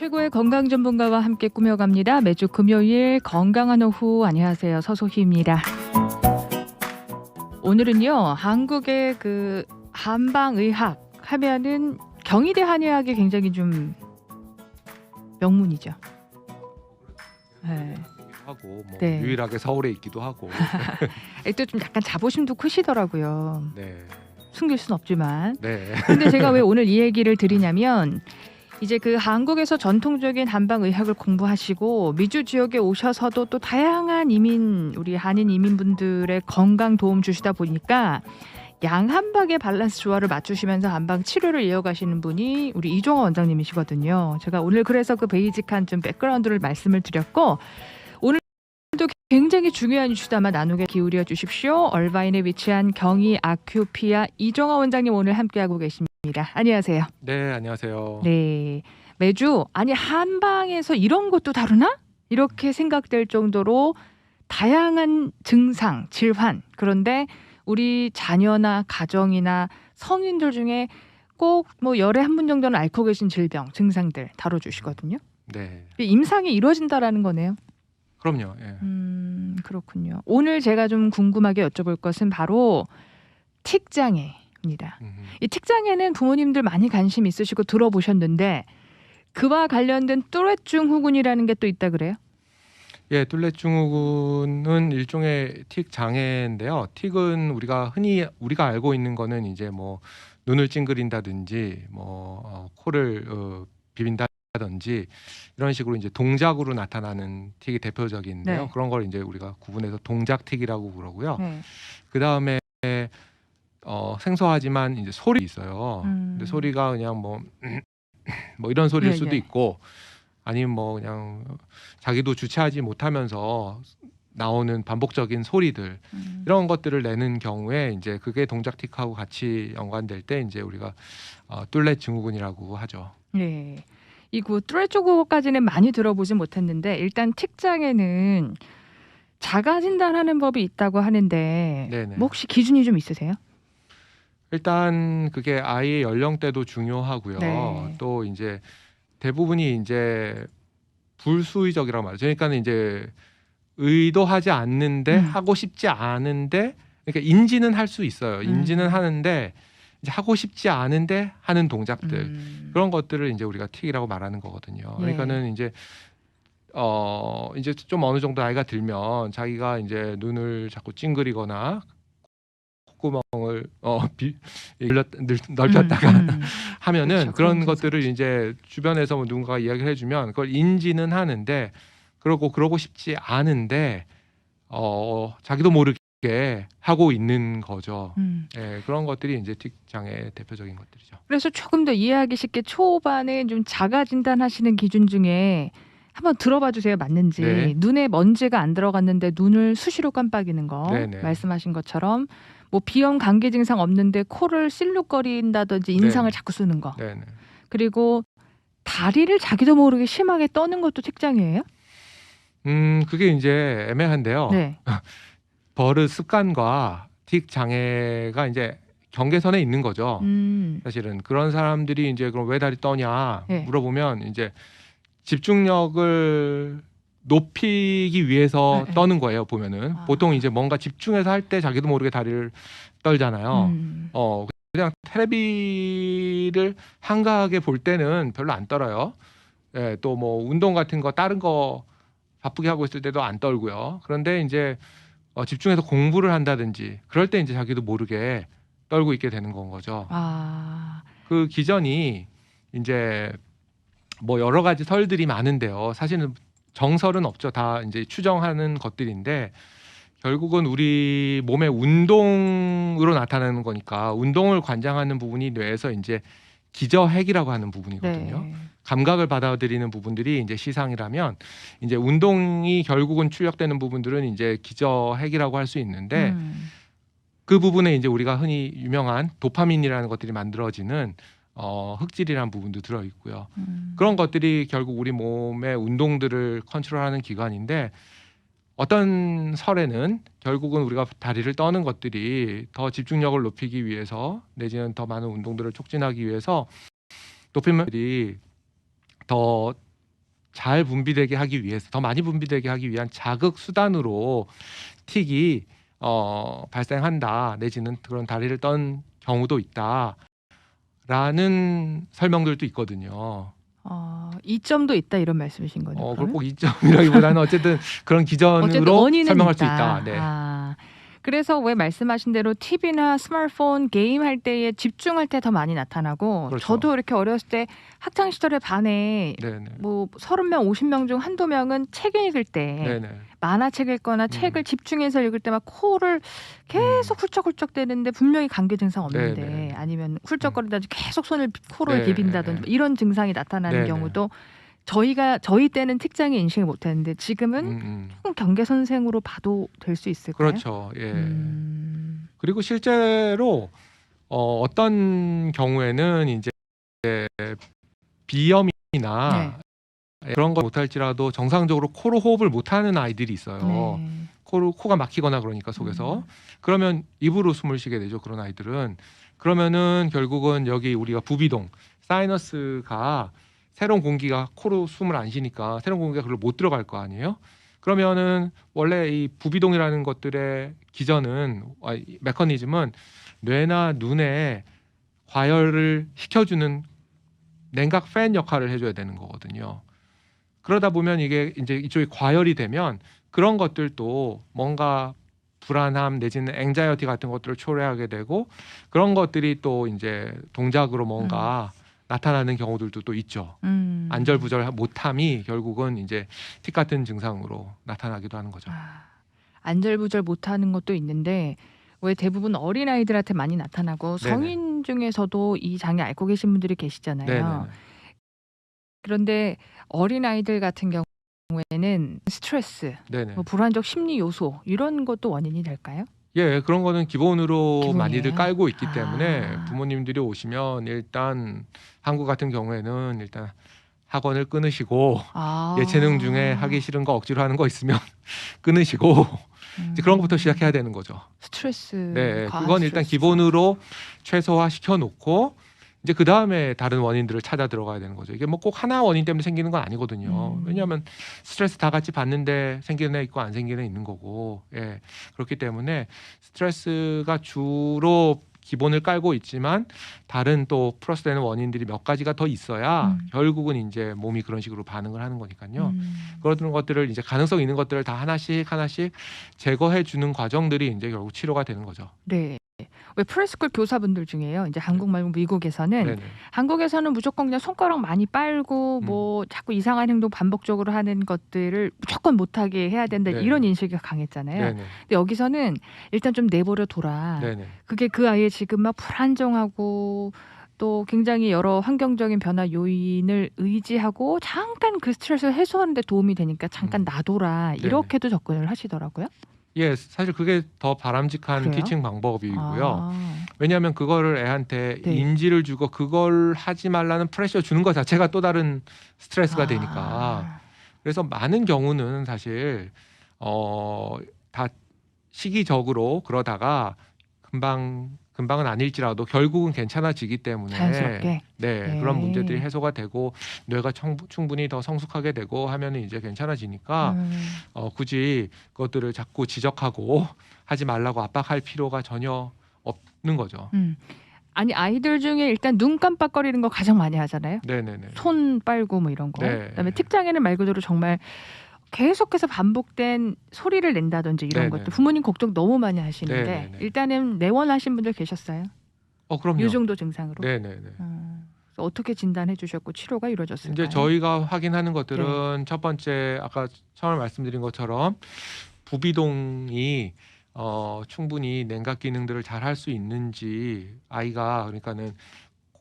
최고의 건강 전문가와 함께 꾸며갑니다. 매주 금요일 건강한 오후. 안녕하세요. 서소희입니다. 오늘은요. 한국의 그 한방의학 하면은 경희대 한의학이 굉장히 좀 명문이죠. 네. 하고 뭐 네. 유일하게 서울에 있기도 하고. 또 좀 약간 자부심도 크시더라고요. 네. 숨길 순 없지만. 네. 근데 제가 왜 오늘 이 얘기를 드리냐면 이제 그 한국에서 전통적인 한방의학을 공부하시고 미주 지역에 오셔서도 또 다양한 우리 한인 이민분들의 건강 도움 주시다 보니까 양한방의 밸런스 조화를 맞추시면서 한방 치료를 이어가시는 분이 우리 이종화 원장님이시거든요. 제가 오늘 그래서 그 베이직한 좀 백그라운드를 말씀을 드렸고 오늘도 굉장히 중요한 이슈담아 나누게 기울여 주십시오. 얼바인에 위치한 경희 아큐피아 이종화 원장님 오늘 함께하고 계십니다. 안녕하세요. 네, 안녕하세요. 네, 매주 한방에서 이런 것도 다루나? 이렇게 생각될 정도로 다양한 증상, 질환, 그런데 우리 자녀나 가정이나 성인들 중에 꼭 뭐 열에 한 분 정도는 앓고 계신 질병, 증상들 다뤄주시거든요. 네. 임상이 이루어진다라는 거네요. 그럼요. 예. 그렇군요. 오늘 제가 좀 궁금하게 여쭤볼 것은 바로 틱장애입니다. 이 틱장애는 부모님들 많이 관심 있으시고 들어보셨는데 그와 관련된 뚜렛 증후군이라는 게 또 있다 그래요? 예, 뚜렛 증후군은 일종의 틱 장애인데요. 틱은 흔히 우리가 알고 있는 거는 이제 뭐 눈을 찡그린다든지 뭐 코를 비빈다든지 이런 식으로 이제 동작으로 나타나는 틱이 대표적인데요. 네. 그런 걸 이제 우리가 구분해서 동작 틱이라고 그러고요. 네. 그 다음에 생소하지만 이제 소리 있어요. 근데 소리가 그냥 뭐 이런 소리일 예, 수도 예. 있고 아니면 뭐 그냥 자기도 주체하지 못하면서 나오는 반복적인 소리들 이런 것들을 내는 경우에 이제 그게 동작 틱하고 같이 연관될 때 이제 우리가 뚜렛 증후군이라고 하죠. 네. 이그 뚜렛 증후군까지는 많이 들어보진 못했는데 일단 틱장애는 자가 진단하는 법이 있다고 하는데 네네. 뭐 혹시 기준이 좀 있으세요? 일단 그게 아이의 연령대도 중요하고요. 네. 또 이제 대부분이 이제 불수의적이라고 말하죠. 그러니까는 이제 의도하지 않는데 하고 싶지 않은데 그러니까 인지는 할 수 있어요. 인지는 하는데 이제 하고 싶지 않은데 하는 동작들 그런 것들을 이제 우리가 틱이라고 말하는 거거든요. 예. 그러니까는 이제 이제 좀 어느 정도 나이가 들면 자기가 이제 눈을 자꾸 찡그리거나 콧구멍을 넓혔다가 하면은 그렇죠. 그런 그런 것들을 이제 주변에서 뭐 누군가가 이야기를 해주면 그걸 인지는 하는데 그러고 싶지 않은데 자기도 모르게 하고 있는 거죠. 예, 그런 것들이 이제 틱 장애의 대표적인 것들이죠. 그래서 조금 더 이해하기 쉽게 초반에 좀 자가 진단하시는 기준 중에 한번 들어봐 주세요. 맞는지. 네. 눈에 먼지가 안 들어갔는데 눈을 수시로 깜빡이는 거. 네네. 말씀하신 것처럼 뭐 비염 감기 증상 없는데 코를 실룩거린다든지 인상을 네. 자꾸 쓰는 거. 네네. 그리고 다리를 자기도 모르게 심하게 떠는 것도 틱장애예요? 그게 이제 애매한데요. 네. 버릇 습관과 틱 장애가 이제 경계선에 있는 거죠. 사실은 그런 사람들이 이제 그럼 왜 다리 떠냐 네. 물어보면 이제 집중력을 높이기 위해서 네. 떠는 거예요. 보면은 보통 이제 뭔가 집중해서 할 때 자기도 모르게 다리를 떨잖아요. 그냥 텔레비를 한가하게 볼 때는 별로 안 떨어요. 예, 또 뭐 운동 같은 거 다른 거 바쁘게 하고 있을 때도 안 떨고요. 그런데 이제 집중해서 공부를 한다든지 그럴 때 이제 자기도 모르게 떨고 있게 되는 건 거죠. 그 기전이 이제 뭐 여러 가지 설들이 많은데요. 사실은 정설은 없죠. 다 이제 추정하는 것들인데 결국은 우리 몸의 운동으로 나타나는 거니까 운동을 관장하는 부분이 뇌에서 이제 기저핵이라고 하는 부분이거든요. 네. 감각을 받아들이는 부분들이 이제 시상이라면 이제 운동이 결국은 출력되는 부분들은 이제 기저핵이라고 할 수 있는데 그 부분에 이제 우리가 흔히 유명한 도파민이라는 것들이 만들어지는 흑질이라는 부분도 들어 있고요. 그런 것들이 결국 우리 몸의 운동들을 컨트롤하는 기관인데 어떤 설에는 결국은 우리가 다리를 떠는 것들이 더 집중력을 높이기 위해서 내지는 더 많은 운동들을 촉진하기 위해서 도파민들이 더 잘 분비되게 하기 위해서 더 많이 분비되게 하기 위한 자극 수단으로 틱이 발생한다 내지는 그런 다리를 떤 경우도 있다라는 설명들도 있거든요. 이점도 있다 이런 말씀이신 거죠? 그걸 그러면? 꼭 이점이라기보다는 어쨌든 그런 어쨌든 기전으로 원인은 설명할 수 있다. 있다. 네. 그래서 왜 말씀하신 대로 TV나 스마트폰 게임 할 때에 집중할 때 더 많이 나타나고 그렇죠. 저도 이렇게 어렸을 때 학창 시절에 반에 네네. 뭐 30명, 50명 중 한두 명은 책 읽을 때 네네. 만화책 읽거나 책을 집중해서 읽을 때 막 코를 계속 훌쩍훌쩍대는데 분명히 감기 증상 없는데 네네. 아니면 훌쩍거리다가 계속 코를 네. 비빈다든지 이런 증상이 나타나는 네네. 경우도 저희 때는 특장에 인식을 못했는데 지금은 조금 경계선생으로 봐도 될 수 있을까요? 그렇죠. 예. 음. 그리고 실제로 어떤 경우에는 이제 비염이나 그런 거 못할지라도 정상적으로 코로 호흡을 못하는 아이들이 있어요. 네. 코가 막히거나 그러니까 속에서 그러면 입으로 숨을 쉬게 되죠. 그런 아이들은 그러면은 결국은 여기 우리가 부비동 사이너스가 새로운 공기가 코로 숨을 안 쉬니까 새로운 공기가 그걸 못 들어갈 거 아니에요. 그러면은 원래 이 부비동이라는 것들의 기전은 메커니즘은 뇌나 눈에 과열을 시켜주는 냉각 팬 역할을 해줘야 되는 거거든요. 그러다 보면 이게 이제 이쪽이 과열이 되면 그런 것들도 뭔가 불안함 내지는 앵자이어티 같은 것들을 초래하게 되고 그런 것들이 또 이제 동작으로 뭔가 나타나는 경우들도 또 있죠. 안절부절 못함이 결국은 이제 틱 같은 증상으로 나타나기도 하는 거죠. 안절부절 못하는 것도 있는데 왜 대부분 어린 아이들한테 많이 나타나고 네네. 성인 중에서도 이 장애 앓고 계신 분들이 계시잖아요. 네네. 그런데 어린 아이들 같은 경우에는 스트레스, 네네. 뭐 불안적 심리 요소 이런 것도 원인이 될까요? 예, 그런 거는 기본으로 기본이에요? 많이들 깔고 있기 때문에 아. 부모님들이 오시면 일단 한국 같은 경우에는 일단 학원을 끊으시고 예체능 중에 하기 싫은 거 억지로 하는 거 있으면 끊으시고 이제 그런 것부터 시작해야 되는 거죠. 스트레스, 네, 과한 그건 일단 스트레스. 기본으로 최소화 시켜 놓고 이제 그 다음에 다른 원인들을 찾아 들어가야 되는 거죠. 이게 뭐 꼭 하나 원인 때문에 생기는 건 아니거든요. 왜냐하면 스트레스 다 같이 받는데 생기는 애 있고 안 생기는 애 있는 거고, 예, 그렇기 때문에 스트레스가 주로 기본을 깔고 있지만 다른 또 플러스되는 원인들이 몇 가지가 더 있어야 결국은 이제 몸이 그런 식으로 반응을 하는 거니까요. 그런 것들을 이제 가능성 있는 것들을 다 하나씩 제거해 주는 과정들이 이제 결국 치료가 되는 거죠. 네. 왜 프레스쿨 교사분들 중에요. 이제 한국 말고 미국에서는 네네. 한국에서는 무조건 그냥 손가락 많이 빨고 뭐 자꾸 이상한 행동 반복적으로 하는 것들을 무조건 못하게 해야 된다 네네. 이런 인식이 강했잖아요. 네네. 근데 여기서는 일단 좀 내버려 둬라. 네네. 그게 그 아이의 지금 막 불안정하고 또 굉장히 여러 환경적인 변화 요인을 의지하고 잠깐 그 스트레스를 해소하는 데 도움이 되니까 잠깐 놔둬라. 네네. 이렇게도 접근을 하시더라고요. 예, 사실 그게 더 바람직한 그래요? 티칭 방법이고요. 아. 왜냐하면 그거를 애한테 네. 인지를 주고 그걸 하지 말라는 프레셔 주는 것 자체가 또 다른 스트레스가 되니까. 그래서 많은 경우는 사실 다 시기적으로 그러다가 금방은 아닐지라도 결국은 괜찮아지기 때문에 자연스럽게. 네, 그런 문제들이 해소가 되고 뇌가 충분히 더 성숙하게 되고 하면은 이제 괜찮아지니까 굳이 그것들을 자꾸 지적하고 하지 말라고 압박할 필요가 전혀 없는 거죠. 아니 아이들 중에 일단 눈 깜빡거리는 거 가장 많이 하잖아요. 네네네. 손 빨고 뭐 이런 거. 네. 그다음에 특장에는 말 그대로 정말 계속해서 반복된 소리를 낸다든지 이런 네네. 것들 부모님 걱정 너무 많이 하시는데 네네네. 일단은 내원하신 분들 계셨어요? 그럼요. 이 정도 증상으로? 네네네. 그래서 어떻게 진단해 주셨고 치료가 이루어졌을까요? 이제 저희가 확인하는 것들은 첫 번째 아까 처음에 말씀드린 것처럼 부비동이 충분히 냉각 기능들을 잘 할 수 있는지 아이가 그러니까는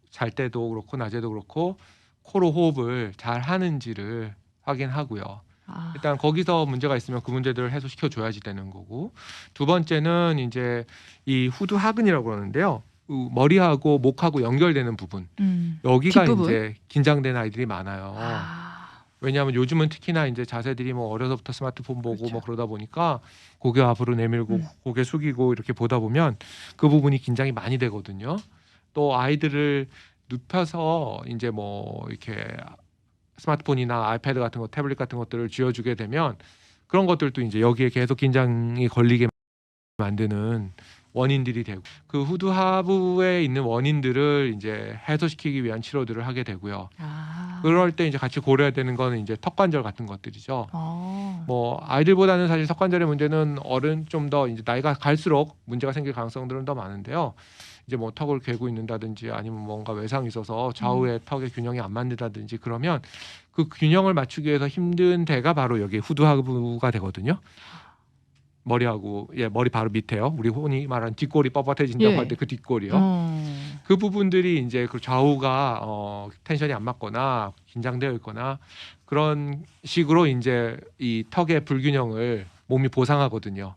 잘 때도 그렇고 낮에도 그렇고 코로 호흡을 잘 하는지를 확인하고요. 일단 거기서 문제가 있으면 그 문제들을 해소시켜 줘야지 되는 거고 두 번째는 이제 이 후두 하근이라고 그러는데요. 머리하고 목하고 연결되는 부분 여기가 뒷부분? 이제 긴장된 아이들이 많아요. 왜냐하면 요즘은 특히나 이제 자세들이 뭐 어려서부터 스마트폰 보고 그렇죠. 뭐 그러다 보니까 고개 앞으로 내밀고 고개 숙이고 이렇게 보다 보면 그 부분이 긴장이 많이 되거든요. 또 아이들을 눕혀서 이제 뭐 이렇게 스마트폰이나 아이패드 같은 거, 태블릿 같은 것들을 쥐어주게 되면 그런 것들도 이제 여기에 계속 긴장이 걸리게 만드는 원인들이 되고 그 후두하부에 있는 원인들을 이제 해소시키기 위한 치료들을 하게 되고요. 그럴 때 이제 같이 고려해야 되는 거는 이제 턱관절 같은 것들이죠. 뭐 아이들보다는 사실 턱관절의 문제는 어른 좀 더 이제 나이가 갈수록 문제가 생길 가능성들은 더 많은데요. 이제 뭐 턱을 괴고 있는다든지 아니면 뭔가 외상이 있어서 좌우의 턱의 균형이 안 맞는다든지 그러면 그 균형을 맞추기 위해서 힘든 데가 바로 여기 후두하부가 되거든요. 머리하고 머리 바로 밑에요. 우리 흔히 말하는 뒷골이 뻣뻣해진다고 할 때 그 뒷골이요. 그 부분들이 이제 그 좌우가 텐션이 안 맞거나 긴장되어 있거나 그런 식으로 이제 이 턱의 불균형을 몸이 보상하거든요.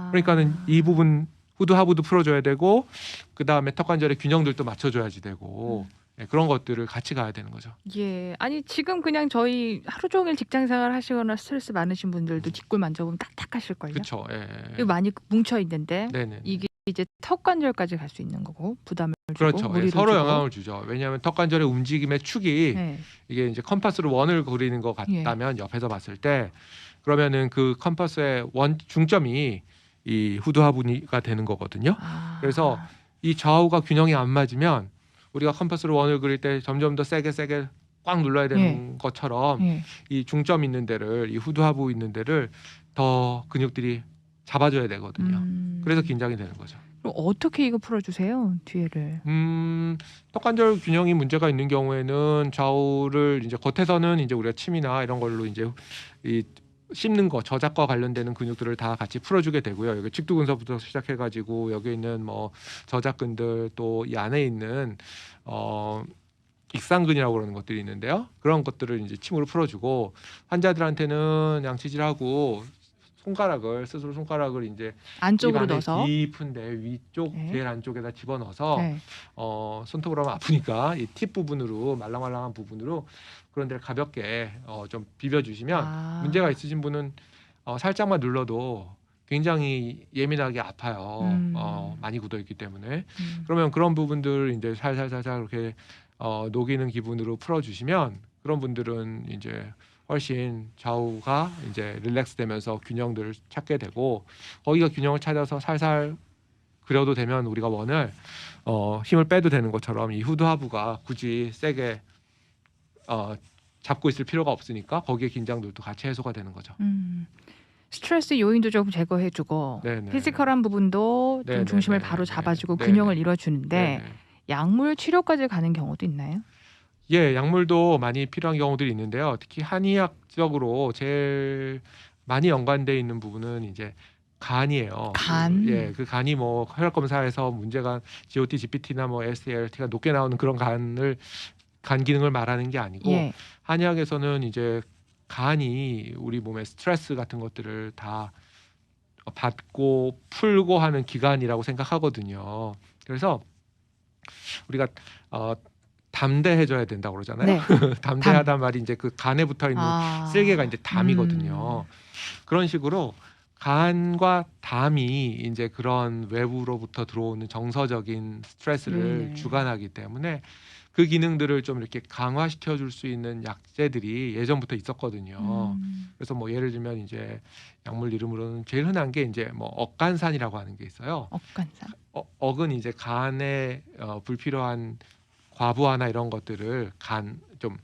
그러니까는 이 부분 후두하부도 풀어줘야 되고 그 다음에 턱관절의 균형들도 맞춰줘야지 되고 그런 것들을 같이 가야 되는 거죠. 예, 아니 지금 그냥 저희 하루 종일 직장생활 하시거나 스트레스 많으신 분들도 뒷골 만져보면 딱딱하실 걸요. 그렇죠. 이거 많이 뭉쳐 있는데 네네. 이게 이제 턱관절까지 갈 수 있는 거고 부담을 주고 그렇죠. 무리를 서로 주고. 영향을 주죠. 왜냐하면 턱관절의 움직임의 축이 이게 이제 컴파스로 원을 그리는 것 같다면 옆에서 봤을 때 그러면은 그 컴파스의 원 중점이 이 후두하부가 되는 거거든요. 그래서 이 좌우가 균형이 안 맞으면 우리가 컴파스로 원을 그릴 때 점점 더 세게 꽉 눌러야 되는 것처럼 이 중점 있는 데를 이 후두하부 있는 데를 더 근육들이 잡아줘야 되거든요. 그래서 긴장이 되는 거죠. 그럼 어떻게 이거 풀어주세요? 뒤에를. 턱관절 균형이 문제가 있는 경우에는 좌우를 이제 겉에서는 이제 우리가 침이나 이런 걸로 이제 이 씹는 거 저작과 관련되는 근육들을 다 같이 풀어주게 되고요. 여기 측두근서부터 시작해가지고 여기 있는 뭐 저작근들 또 이 안에 있는 익상근이라고 그러는 것들이 있는데요. 그런 것들을 이제 침으로 풀어주고 환자들한테는 양치질하고 스스로 손가락을 이제 안쪽으로 입 안에 넣어서 깊은데 위쪽 제일 안쪽에다 집어넣어서 손톱으로 하면 아프니까 이 팁 부분으로 말랑말랑한 부분으로 그런 데를 가볍게 좀 비벼주시면 문제가 있으신 분은 살짝만 눌러도 굉장히 예민하게 아파요. 많이 굳어있기 때문에 그러면 그런 부분들 이제 살살살살 이렇게 녹이는 기분으로 풀어주시면 그런 분들은 이제 훨씬 좌우가 이제 릴렉스 되면서 균형들을 찾게 되고 거기가 균형을 찾아서 살살 그려도 되면 우리가 원을 힘을 빼도 되는 것처럼 이 후두하부가 굳이 세게 잡고 있을 필요가 없으니까 거기에 긴장들도 같이 해소가 되는 거죠. 스트레스 요인도 조금 제거해주고 네네. 피지컬한 부분도 좀 중심을 바로 잡아주고 균형을 이뤄주는데 약물 치료까지 가는 경우도 있나요? 예, 약물도 많이 필요한 경우들이 있는데요. 특히 한의학적으로 제일 많이 연관돼 있는 부분은 이제 간이에요. 간. 그 간이 뭐 혈액 검사에서 문제가 GOT, GPT나 뭐 SALT가 높게 나오는 그런 간 기능을 말하는 게 아니고 한의학에서는 이제 간이 우리 몸의 스트레스 같은 것들을 다 받고 풀고 하는 기관이라고 생각하거든요. 그래서 우리가 담대해져야 된다고 그러잖아요. 담대하단 말이 이제 그 간에 붙어 있는 쓸개가 이제 담이거든요. 그런 식으로 간과 담이 이제 그런 외부로부터 들어오는 정서적인 스트레스를 주관하기 때문에 그 기능들을 좀 이렇게 강화시켜 줄 수 있는 약재들이 예전부터 있었거든요. 그래서 뭐 예를 들면 이제 약물 이름으로는 제일 흔한 게 이제 뭐 억간산이라고 하는 게 있어요. 억간산. 억은 이제 간에 불필요한 과부하나 이런 것들을 좀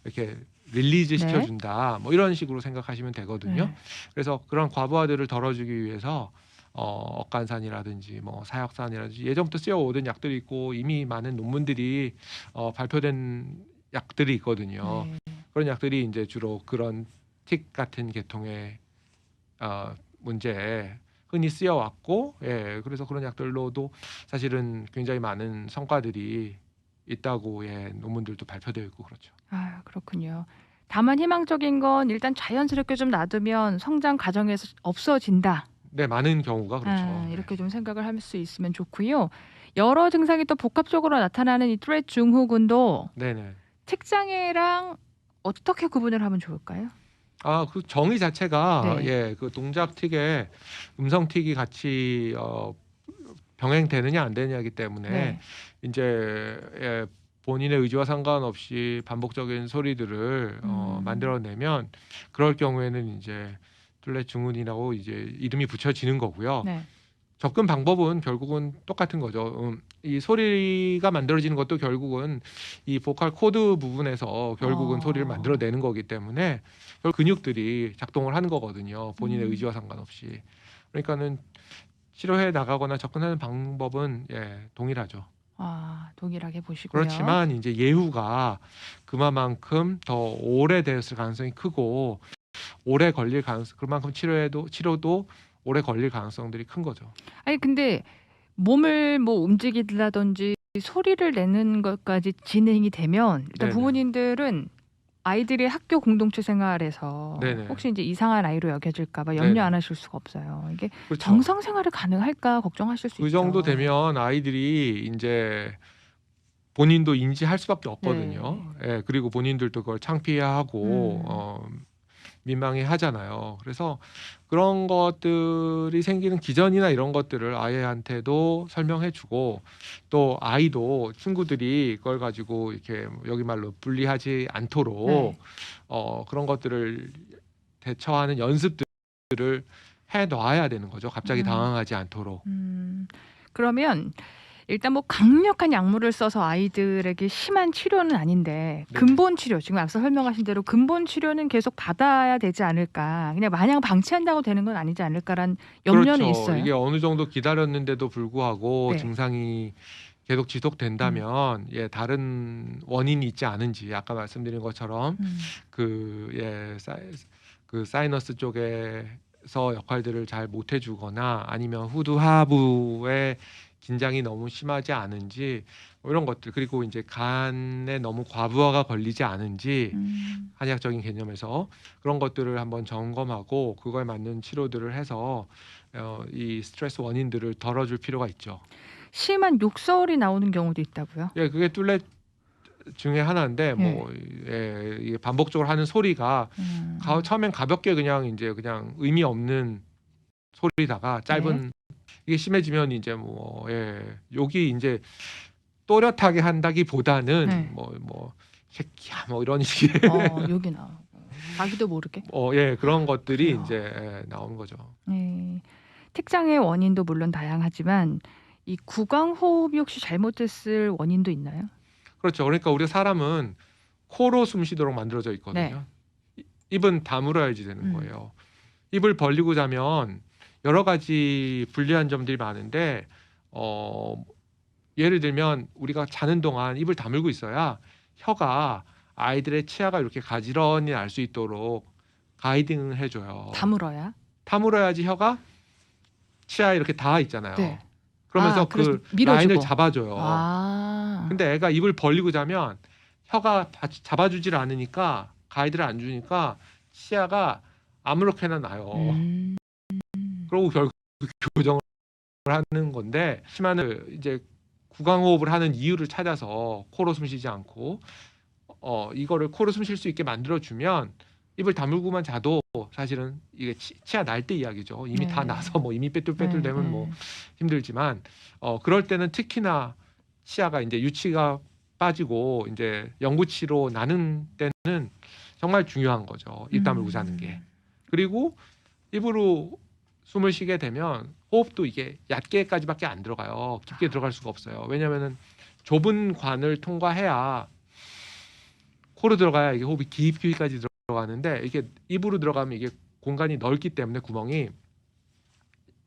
이렇게 릴리즈 시켜준다. 뭐 이런 식으로 생각하시면 되거든요. 그래서 그런 과부하들을 덜어주기 위해서 억간산이라든지 뭐 사역산이라든지 예전부터 쓰여오던 약들이 있고 이미 많은 논문들이 발표된 약들이 있거든요. 그런 약들이 이제 주로 그런 틱 같은 계통의 문제에 흔히 쓰여왔고, 그래서 그런 약들로도 사실은 굉장히 많은 성과들이 있다고 논문들도 발표되어 있고 그렇죠. 그렇군요. 다만 희망적인 건 일단 자연스럽게 좀 놔두면 성장 과정에서 없어진다. 네, 많은 경우가 그렇죠. 이렇게 좀 생각을 할 수 있으면 좋고요. 여러 증상이 또 복합적으로 나타나는 이 투렛 증후군도 책장애랑 어떻게 구분을 하면 좋을까요? 그 정의 자체가 그 동작 틱에 음성 틱이 같이 병행되느냐 안 되느냐이기 때문에 이제 본인의 의지와 상관없이 반복적인 소리들을 음. 만들어내면 그럴 경우에는 이제 툴렛 증후군이라고 이제 이름이 붙여지는 거고요. 네. 접근 방법은 결국은 똑같은 거죠. 이 소리가 만들어지는 것도 결국은 이 보컬 코드 부분에서 결국은 소리를 만들어내는 거기 때문에 결국 근육들이 작동을 하는 거거든요. 본인의 의지와 상관없이. 그러니까는 치료해 나가거나 접근하는 방법은 동일하죠. 동일하게 보시고요. 그렇지만 이제 예후가 그만큼 더 오래됐을 가능성이 크고 오래 걸릴 가능성, 그만큼 치료도 오래 걸릴 가능성들이 큰 거죠. 아니 근데 몸을 뭐 움직이라든지 소리를 내는 것까지 진행이 되면 일단 네네. 부모님들은 아이들이 학교 공동체 생활에서 네네. 혹시 이제 이상한 아이로 여겨질까 봐 네네. 염려 안 하실 수가 없어요. 이게 그렇죠. 정상 생활이 가능할까 걱정하실 수 그 있죠. 정도 되면 아이들이 이제 본인도 인지할 수밖에 없거든요. 예, 그리고 본인들도 그걸 창피해하고 민망해하잖아요. 그래서 그런 것들이 생기는 기전이나 이런 것들을 아이한테도 설명해주고 또 아이도 친구들이 그걸 가지고 이렇게 여기 말로 불리하지 않도록 네. 그런 것들을 대처하는 연습들을 해 놔야 되는 거죠. 갑자기 당황하지 않도록. 그러면 일단 뭐 강력한 약물을 써서 아이들에게 심한 치료는 아닌데 네. 근본 치료 지금 앞서 설명하신 대로 근본 치료는 계속 받아야 되지 않을까. 그냥 마냥 방치한다고 되는 건 아니지 않을까라는 염려는 그렇죠. 있어요. 이게 어느 정도 기다렸는데도 불구하고 네. 증상이 계속 지속된다면 다른 원인이 있지 않은지 아까 말씀드린 것처럼 그 사이너스 쪽에서 역할들을 잘 못 해주거나 아니면 후두 하부의 긴장이 너무 심하지 않은지 뭐 이런 것들, 그리고 이제 간에 너무 과부하가 걸리지 않은지 한의학적인 개념에서 그런 것들을 한번 점검하고 그거에 맞는 치료들을 해서 이 스트레스 원인들을 덜어줄 필요가 있죠. 심한 욕설이 나오는 경우도 있다고요? 예, 그게 툴렛 중에 하나인데 이게 반복적으로 하는 소리가 처음엔 가볍게 그냥 의미 없는 소리다가 짧은 이게 심해지면 이제 욕이 이제 또렷하게 한다기보다는 뭐 새끼야 뭐 이런 식의 욕이 나오고 자기도 모르게. 그런 것들이 그래요. 이제 나오는 거죠. 틱장의 원인도 물론 다양하지만 이 구강호흡이 혹시 잘못됐을 원인도 있나요? 그렇죠. 그러니까 우리 사람은 코로 숨 쉬도록 만들어져 있거든요. 입은 다물어야지 되는 거예요. 입을 벌리고 자면 여러 가지 불리한 점들이 많은데 예를 들면 우리가 자는 동안 입을 다물고 있어야 혀가 아이들의 치아가 이렇게 가지런히 날 수 있도록 가이딩을 해줘요. 다물어야지 혀가 치아에 이렇게 닿아 있잖아요. 그러면서 그 라인을 잡아줘요. 근데 애가 입을 벌리고 자면 혀가 잡아주질 않으니까 가이드를 안 주니까 치아가 아무렇게나 나요. 그리고 결국 교정을 하는 건데 심한 이제 구강호흡을 하는 이유를 찾아서 코로 숨 쉬지 않고 이거를 코로 숨 쉴 수 있게 만들어주면 입을 다물고만 자도 사실은 이게 치아 날 때 이야기죠. 이미 다 나서 뭐 이미 빼뚤빼뚤 되면 뭐 힘들지만 그럴 때는 특히나 치아가 이제 유치가 빠지고 이제 영구치로 나는 때는 정말 중요한 거죠. 입 다물고 자는 게. 그리고 입으로 숨을 쉬게 되면 호흡도 이게 얕게까지밖에 안 들어가요. 깊게 들어갈 수가 없어요. 왜냐하면은 좁은 관을 통과해야 코로 들어가야 이게 호흡이 깊이까지 들어가는데 이게 입으로 들어가면 이게 공간이 넓기 때문에 구멍이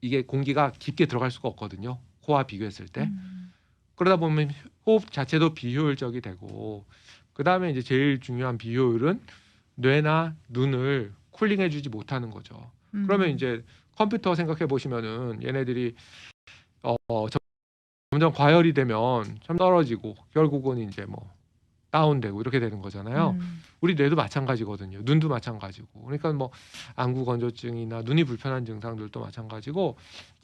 이게 공기가 깊게 들어갈 수가 없거든요. 코와 비교했을 때. 그러다 보면 호흡 자체도 비효율적이 되고 그다음에 이제 제일 중요한 비효율은 뇌나 눈을 쿨링해주지 못하는 거죠. 그러면 이제 컴퓨터 생각해 보시면은 얘네들이 점점 과열이 되면 점 떨어지고 결국은 이제 뭐 다운되고 이렇게 되는 거잖아요. 우리 뇌도 마찬가지거든요. 눈도 마찬가지고. 그러니까 뭐 안구 건조증이나 눈이 불편한 증상들도 마찬가지고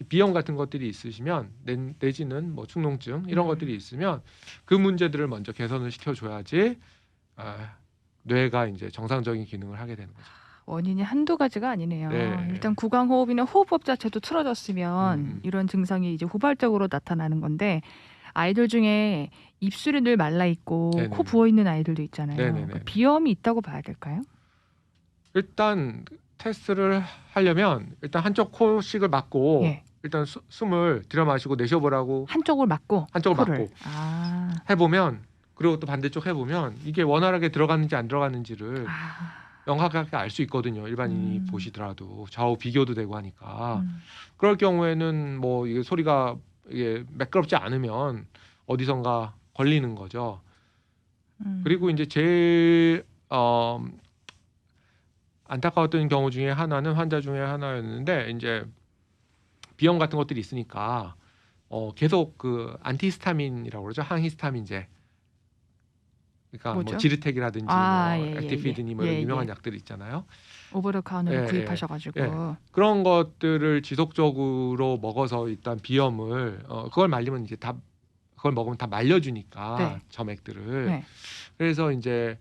비염 같은 것들이 있으시면 내지는 뭐 축농증 이런 것들이 있으면 그 문제들을 먼저 개선을 시켜줘야지 뇌가 이제 정상적인 기능을 하게 되는 거죠. 원인이 한두 가지가 아니네요. 일단 구강호흡이나 호흡법 자체도 틀어졌으면 이런 증상이 이제 후발적으로 나타나는 건데 아이들 중에 입술이 늘 말라 있고 네네네. 코 부어 있는 아이들도 있잖아요. 네네네. 그 비염이 있다고 봐야 될까요? 일단 테스트를 하려면 일단 한쪽 코씩을 막고 예. 일단 숨을 들여 마시고 내쉬어보라고 한쪽을 막고 한쪽을 코를. 막고 아. 해보면, 그리고 또 반대쪽 해보면 이게 원활하게 들어갔는지 안 들어갔는지를 아. 명확하게 알 수 있거든요. 일반인이 음. 보시더라도 좌우 비교도 되고 하니까. 음. 그럴 경우에는 뭐 이게 소리가 이게 매끄럽지 않으면 어디선가 걸리는 거죠. 그리고 이제 제일 안타까웠던 경우 중에 하나는 환자 중에 하나였는데, 이제 비염 같은 것들이 있으니까 계속 그 안티히스타민이라고 그러죠. 항히스타민제. 그러니까 뭐죠? 뭐 지르텍이라든지 아, 뭐 예, 예, 액티피드니 뭐 예, 이런 유명한 예. 약들 있잖아요. 오버 더 카운터로 예, 구입하셔가지고. 예. 그런 것들을 지속적으로 먹어서 일단 비염을 그걸 말리면 이제 다 그걸 먹으면 다 말려주니까 네. 점액들을. 네. 그래서 이제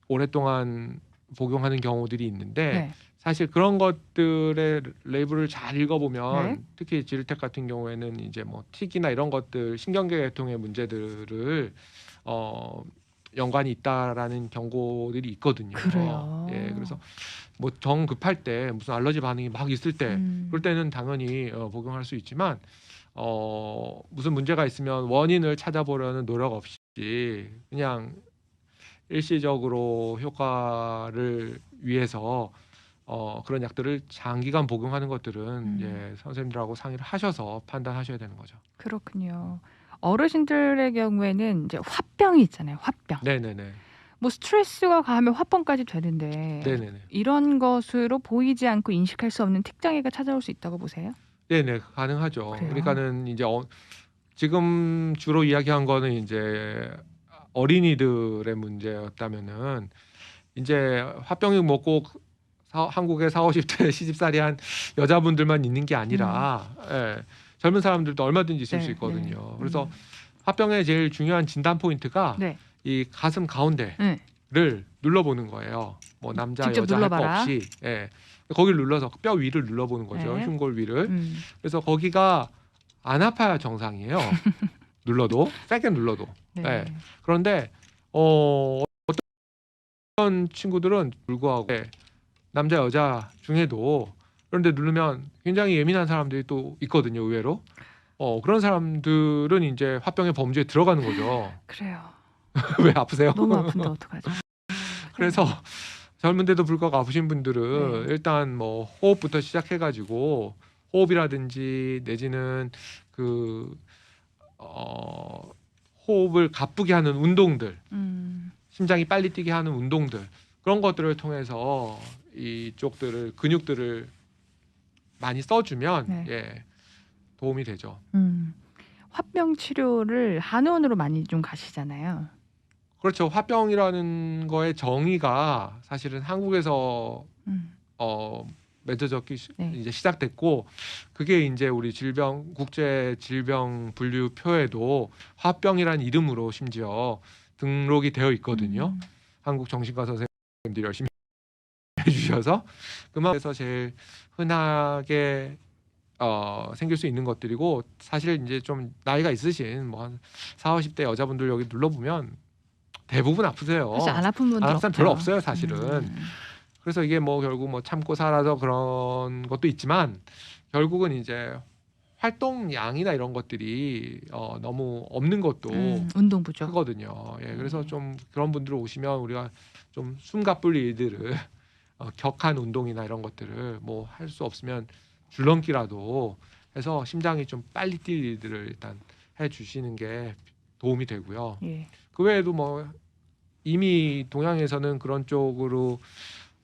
오랫동안 복용하는 경우들이 있는데, 네. 사실 그런 것들의 레이블을 잘 읽어보면 네. 특히 지르텍 같은 경우에는 이제 뭐 틱이나 이런 것들 신경계통의 문제들을 연관이 있다라는 경고들이 있거든요. 그래요. 예, 그래서 뭐 정 급할 때 무슨 알러지 반응이 막 있을 때 그럴 때는 당연히 복용할 수 있지만 무슨 문제가 있으면 원인을 찾아보려는 노력 없이 그냥 일시적으로 효과를 위해서 그런 약들을 장기간 복용하는 것들은 이제 선생님들하고 상의를 하셔서 판단하셔야 되는 거죠. 그렇군요. 어르신들의 경우에는 이제 화병이 있잖아요. 화병. 네네네. 뭐 스트레스가 가하면 화병까지 되는데 네네네. 이런 것으로 보이지 않고 인식할 수 없는 특장애가 찾아올 수 있다고 보세요? 네네, 가능하죠. 그래요? 그러니까는 이제 지금 주로 이야기한 거는 이제 어린이들의 문제였다면은 이제 화병이 먹고 한국에 4, 50대 시집살이한 여자분들만 있는 게 아니라 젊은 사람들도 얼마든지 있을 수 있거든요. 그래서 화병의 제일 중요한 진단 포인트가 네. 이 가슴 가운데를 눌러보는 거예요. 뭐 남자 직접 여자 할 거 눌러봐라. 없이 거기를 눌러서 뼈 위를 눌러보는 거죠. 네. 흉골 위를. 그래서 거기가 안 아파야 정상이에요. 눌러도 세게 눌러도. 네. 그런데 어떤 친구들은 불구하고 남자 여자 중에도 그런데 누르면 굉장히 예민한 사람들이 또 있거든요. 의외로. 그런 사람들은 이제 화병의 범주에 들어가는 거죠. 그래요. 왜 아프세요? 너무 아픈데 어떡하죠? 그래서 젊은데도 불구하고 아프신 분들은 네. 일단 뭐 호흡부터 시작해가지고 호흡이라든지 내지는 그 호흡을 가쁘게 하는 운동들, 심장이 빨리 뛰게 하는 운동들, 그런 것들을 통해서 이쪽들을 근육들을 많이 써주면 도움이 되죠. 화병 치료를 한의원으로 많이 좀 가시잖아요. 그렇죠. 화병이라는 거의 정의가 사실은 한국에서 맺어졌기 이제 시작됐고, 그게 이제 우리 국제 질병 분류표에도 화병이라는 이름으로 심지어 등록이 되어 있거든요. 한국 정신과 선생님들이 열심히 해주셔서 그만해서 제일 흔하게 생길 수 있는 것들이고, 사실 이제 좀 나이가 있으신 뭐 한 4, 50대 여자분들 여기 눌러보면 대부분 아프세요. 사실 안 아픈 분들 안 아픈 사람 없죠. 별로 없어요, 사실은. 그래서 이게 뭐 결국 뭐 참고 살아서 그런 것도 있지만 결국은 이제 활동량이나 이런 것들이 너무 없는 것도 운동 부족. 크거든요. 그래서 좀 그런 분들 오시면 우리가 좀 숨가쁠 일들을 격한 운동이나 이런 것들을 뭐 할 수 없으면 줄넘기라도 해서 심장이 좀 빨리 뛸 일들을 일단 해주시는 게 도움이 되고요. 그 외에도 뭐 이미 동양에서는 그런 쪽으로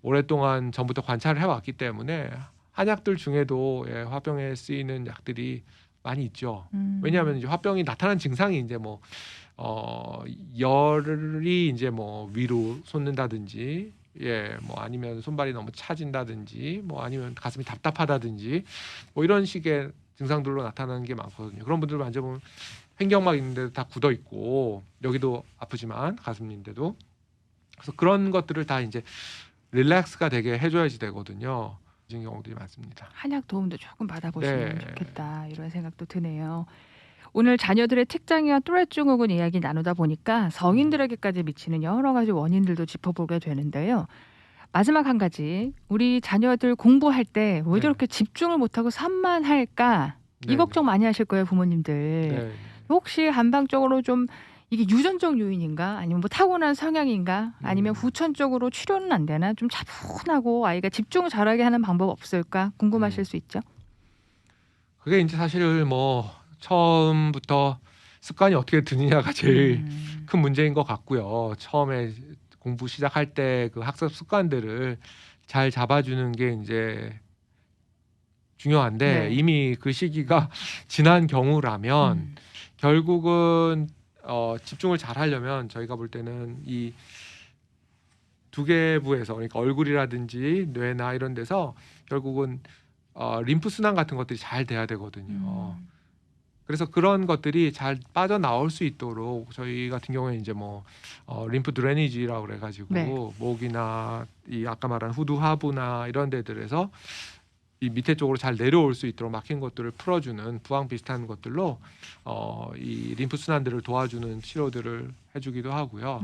오랫동안 전부터 관찰을 해왔기 때문에 한약들 중에도 화병에 쓰이는 약들이 많이 있죠. 왜냐하면 이제 화병이 나타난 증상이 이제 뭐 열이 이제 뭐 위로 솟는다든지, 뭐 아니면 손발이 너무 차진다든지, 뭐 아니면 가슴이 답답하다든지, 뭐 이런 식의 증상들로 나타나는 게 많거든요. 그런 분들 만져보면 횡격막 있는데 다 굳어 있고 여기도 아프지만 가슴인데도, 그래서 그런 것들을 다 이제 릴렉스가 되게 해줘야지 되거든요. 이런 경우들이 많습니다. 한약 도움도 조금 받아보시면 네. 좋겠다 이런 생각도 드네요. 오늘 자녀들의 특장이와 또래 증후군 이야기 나누다 보니까 성인들에게까지 미치는 여러 가지 원인들도 짚어보게 되는데요. 마지막 한 가지, 우리 자녀들 공부할 때 왜 네. 저렇게 집중을 못하고 산만할까? 이 네. 걱정 많이 하실 거예요, 부모님들. 네. 혹시 한방적으로 좀 이게 유전적 요인인가? 아니면 뭐 타고난 성향인가? 아니면 후천적으로 치료는 안 되나? 좀 차분하고 아이가 집중을 잘하게 하는 방법 없을까? 궁금하실 수 있죠? 그게 이제 사실 뭐 처음부터 습관이 어떻게 드느냐가 제일 큰 문제인 것 같고요. 처음에 공부 시작할 때 그 학습 습관들을 잘 잡아주는 게 이제 중요한데 네. 이미 그 시기가 지난 경우라면 결국은 집중을 잘 하려면 저희가 볼 때는 이 두개부에서, 그러니까 얼굴이라든지 뇌나 이런 데서 결국은 림프 순환 같은 것들이 잘 돼야 되거든요. 그래서 그런 것들이 잘 빠져나올 수 있도록 저희 같은 경우에 이제 뭐 림프 드레니지라고 그래가지고 네. 목이나 이 아까 말한 후두 하부나 이런 데들에서 이 밑에 쪽으로 잘 내려올 수 있도록 막힌 것들을 풀어주는 부항 비슷한 것들로 이 림프 순환들을 도와주는 치료들을 해주기도 하고요.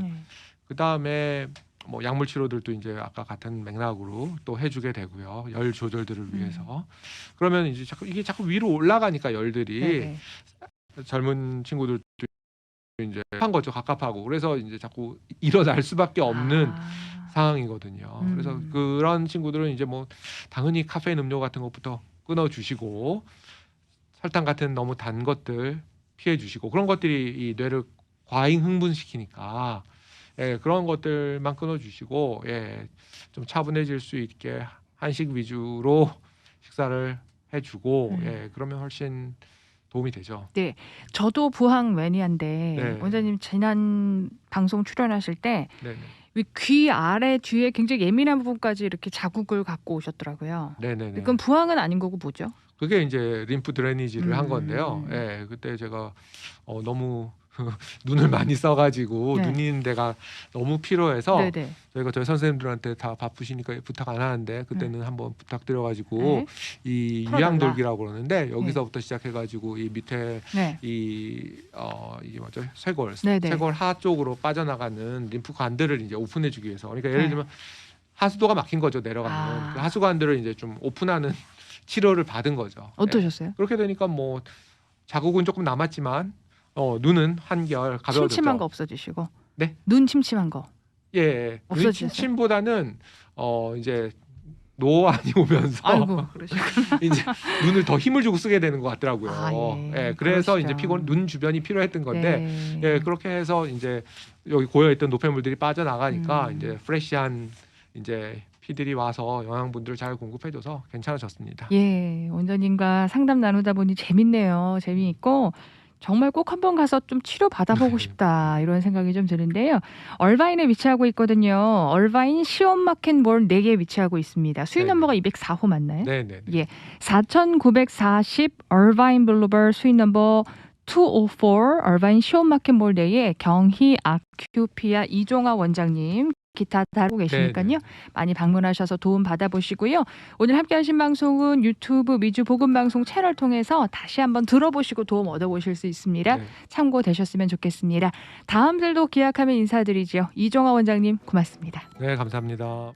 그 다음에 뭐 약물 치료들도 이제 아까 같은 맥락으로 또 해주게 되고요. 열 조절들을 위해서. 그러면 이제 이게 자꾸 위로 올라가니까 열들이 네네. 젊은 친구들도 이제 한 거죠, 갑갑하고. 그래서 이제 자꾸 일어날 수밖에 없는 상황이거든요. 그래서 그런 친구들은 이제 뭐 당연히 카페인 음료 같은 것부터 끊어 주시고 설탕 같은 너무 단 것들 피해 주시고, 그런 것들이 이 뇌를 과잉 흥분시키니까 그런 것들만 끊어 주시고 좀 차분해질 수 있게 한식 위주로 식사를 해 주고 그러면 훨씬 도움이 되죠. 네. 저도 부항 매니아인데 네. 원장님 지난 방송 출연하실 때 네네. 귀 아래 뒤에 굉장히 예민한 부분까지 이렇게 자국을 갖고 오셨더라고요. 네네네. 그건 부항은 아닌 거고 뭐죠? 그게 이제 림프 드레니지를 한 건데요. 그때 제가 너무 눈을 많이 써가지고 눈 있는 데가 너무 피로해서 네네. 저희가 저희 선생님들한테 다 바쁘시니까 부탁 안 하는데 그때는 한번 부탁드려가지고 이 풀어달라. 유양돌기라고 그러는데 여기서부터 시작해가지고 이 밑에 이게 뭐죠? 쇄골, 네네. 쇄골 하 쪽으로 빠져나가는 림프관들을 이제 오픈해주기 위해서, 그러니까 예를 들면 하수도가 막힌 거죠, 내려가면. 그 하수관들을 이제 좀 오픈하는 치료를 받은 거죠. 어떠셨어요? 그렇게 되니까 뭐 자국은 조금 남았지만 눈은 한결 가벼워졌죠. 침침한 거 없어지시고. 네? 눈 침침한 거. 눈 없어지셨어요? 침침보다는 이제 노안이 오면서 아이고 그러시구나. 이제 눈을 더 힘을 주고 쓰게 되는 것 같더라고요. 그래서 그러시죠. 이제 눈 주변이 필요했던 건데 그렇게 해서 이제 여기 고여있던 노폐물들이 빠져나가니까 이제 프레시한 이제 피들이 와서 영양분들을 잘 공급해줘서 괜찮아졌습니다. 원장님과 상담 나누다 보니 재밌네요. 재미있고 정말 꼭 한번 가서 좀 치료 받아보고 싶다 이런 생각이 좀 드는데요. 얼바인에 위치하고 있거든요. 얼바인 시온마켓몰 4개에 위치하고 있습니다. 수위 네네. 넘버가 204호 맞나요? 네네. 4940 얼바인 블루버 수위 넘버 204 얼바인 시온마켓몰 내에 경희 아큐피아 이종아 원장님 기타 다루고 계시니까요. 네네. 많이 방문하셔서 도움 받아보시고요. 오늘 함께하신 방송은 유튜브 미주 복음방송 채널 통해서 다시 한번 들어보시고 도움 얻어보실 수 있습니다. 참고되셨으면 좋겠습니다. 다음 들도 기약하면 인사드리죠. 이종아 원장님 고맙습니다. 네, 감사합니다.